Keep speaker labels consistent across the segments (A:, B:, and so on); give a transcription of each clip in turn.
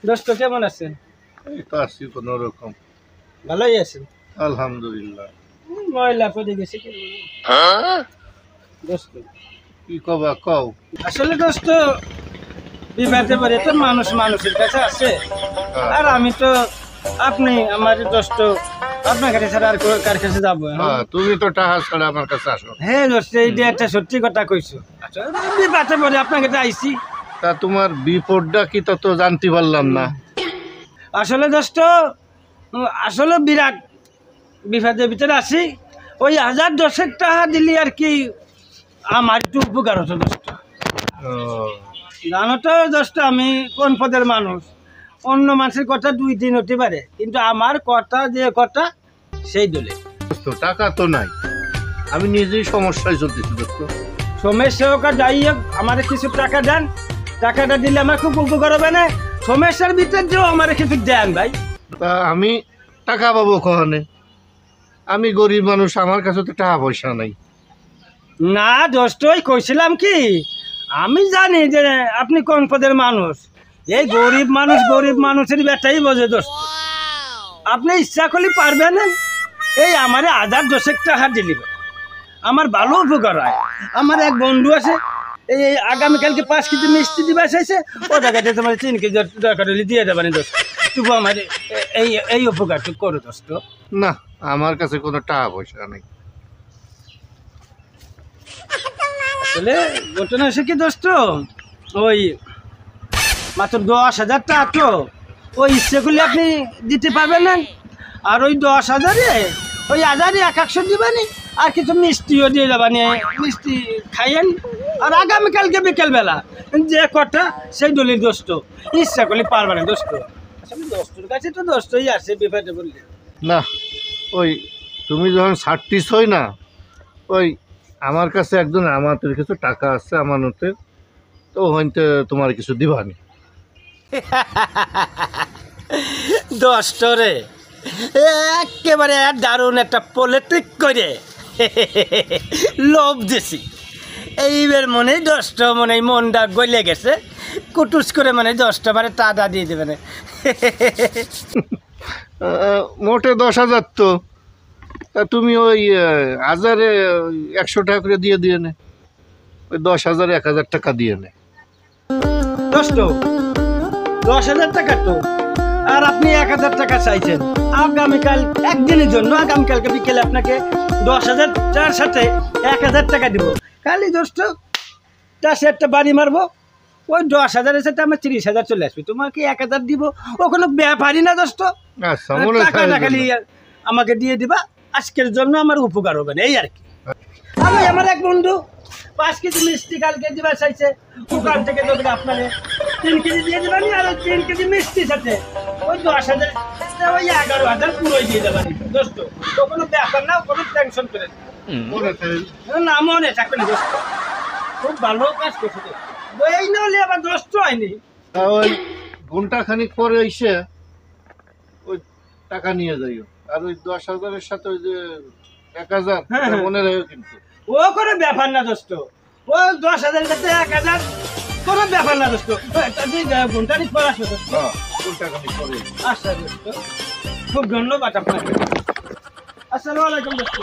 A: দোস্ত কেমন আছেন?
B: এই তো আছি কোনো রকম।
A: ভালোই আছেন?
B: আলহামদুলিল্লাহ।
A: ময়লা পড়ে গেছে কি দোস্ত?
B: কি কবা কও?
A: আসলে দোস্ত বিবাদে পড়ে তো মানুষ মানুষের কাছে আছে, আর আমি তো আপনি আমার দোস্ত, আপনার কাছে ছাড়া আর কার কাছে যাবো?
B: তুমি তো টাকা ছাড়া আমার কাছে আসো।
A: হ্যাঁ দোস্ত, এইটা একটা সত্যি কথা কইছো। বিবাদে পড়ে আপনার কাছে আইছি।
B: তা তোমার বিপদটা কি তত জানতে পারলাম না।
A: আসলে দোস্ত আসলে বিরাট বিপদের ভিতরে আছি। ওই 1010 টাকা দিলি আর কি আমার একটু উপকার হতো দোস্ত। জানো তো দোস্ত, আমি কোন পদের মানুষ। অন্য মানুষের কথা 2-3 হতে পারে, কিন্তু আমার কথা যে কথা সেই দলে।
B: দোস্ত টাকা তো নাই, আমি নিজেই সমস্যায় চলতেছি দোস্ত।
A: সমস্যা হোক আর যাই হোক, আমার কিছু টাকা দেন। টাকাটা দিলে আমার খুব উপকার হবে না? সমস্যার ভিতরে যে আমার কিছু দেন ভাই।
B: তা আমি টাকা পাবো কখনে? আমি গরিব মানুষ, আমার কাছে তো টাকা পয়সা নাই।
A: না দোস্ত, ওই কইছিলাম কি, আমি জানি যে আপনি কোন পদের মানুষ। এই গরিব মানুষ গরিব মানুষের ব্যাটাই বোঝে দোস্ত। আপনি ইচ্ছা করলে পারবেন না, এই আমার 1010 টাকা দিলি আমার ভালো উপকার হয়। আমার এক বন্ধু আছে, এই আগামীকালকে 5 কেজি মিষ্টি দিবা চাইছে, ও টাকাতে তোমার 3 কেজি দরকার হলে দিয়ে দেবেন দোস্ত। তবু আমার এই এই উপকারটুকু করো দোস্ত।
B: না, আমার কাছে কোনো টাকা পয়সা নেই।
A: আসলে ঘটনা হচ্ছে কি দোস্ত, ওই মাত্র 10,000 টাকা তো, ওই ইচ্ছে করলে আপনি দিতে পারবেন না। আর ওই 10,000-এ ওই 1,100 দিবানি, আর কিছু মিষ্টিও দিয়ে যাবানি, মিষ্টি খাইয়েন। আর আগামীকালকে বিকেলবেলা যে কথা সেই দলিল দোস্ত, ইচ্ছা করলে পারবে না দোস্ত। আসলে দোস্তর কাছে তো দোস্তই আছে বিপদে বললে।
B: না, ওই তুমি যখন ছাড়তিস হই না, ওই আমার কাছে একজন আমাদের কিছু টাকা আছে আমানতের, তো হইতে তোমার কিছু দিবানি।
A: দোস্তরে একেবারে দারুণ একটা পলিটিক করে লোভ দিছি। এইবার মনে দোস্ত মনে মনটা গলে গেছে, কুটুস করে মানে 10টা বারে টাকা দিয়ে দেবে না।
B: মোটে 10,000 তো, তা তুমি ওই 1000-এ 100 টাকা করে দিয়ে দিয়ে নে, ওই 10,000-এ 1,000 টাকা দিয়ে নে।
A: দোস্ত 10,000 টাকা তো, আর আপনি 1,000 টাকা চাইছেন আগামীকাল একদিনের জন্য। আগামীকালকে বিকেলে আপনাকে 10,000 টাকার সাথে 1,000 টাকা দিব। খালি দোস্ত তার সে একটা বাড়ি মারবো, ওই 10,000-এর সাথে আমার 30,000 চলে আসবে। তোমাকে 1,000 দিব, ও কোনো ব্যাপারই না দোস্ত।
B: আচ্ছা, মনে
A: টাকাটা খালি আমাকে দিয়ে দিবা, আজকের জন্য আমার উপকার হবে না, এই আর কি। আমি আমার এক বন্ধু 5 কেজি মিষ্টি কালকে দিবা চাইছে, ওখান থেকে তোকে আপনারে 3 কেজি দিয়ে দেবানি, আর 3 কেজি মিষ্টির সাথে ওই 10,000, ওই 11,000 পুরোই দিয়ে দেবানি দোস্ত। তো কোনো ব্যাপার না, কোনো টেনশন করে না, মনে থাকবে না দোস্ত। খুব ভালো কাজ করছে দোস্ত, এই না হলে আবার দোস্ত হয়নি।
B: ওই ঘন্টা খানিক পরে এসে ওই টাকা নিয়ে যাইও, আর ওই 10,000-এর সাথে ওই যে 1,000 মনে রাখো কিন্তু।
A: ও কোনো ব্যাপার না দোস্ত, ও 10,000 সাথে 1,000 কোনো ব্যাপার না দোস্ত। ঘন্টা নিক পর আসবে দোস্ত।
B: ঘন্টা খানিক পরে।
A: আচ্ছা দোস্ত, খুব ধন্যবাদ আপনাকে। আসসালামু আলাইকুম দোস্ত।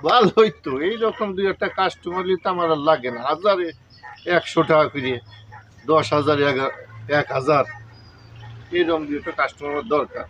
B: ভালোই তো, এইরকম 2-একটা কাস্টমার নিতে আমার আর লাগে না। 1000-এ 100 টাকা করে, 10,000-এ 1,000, এরকম 2-একটা কাস্টমার দরকার।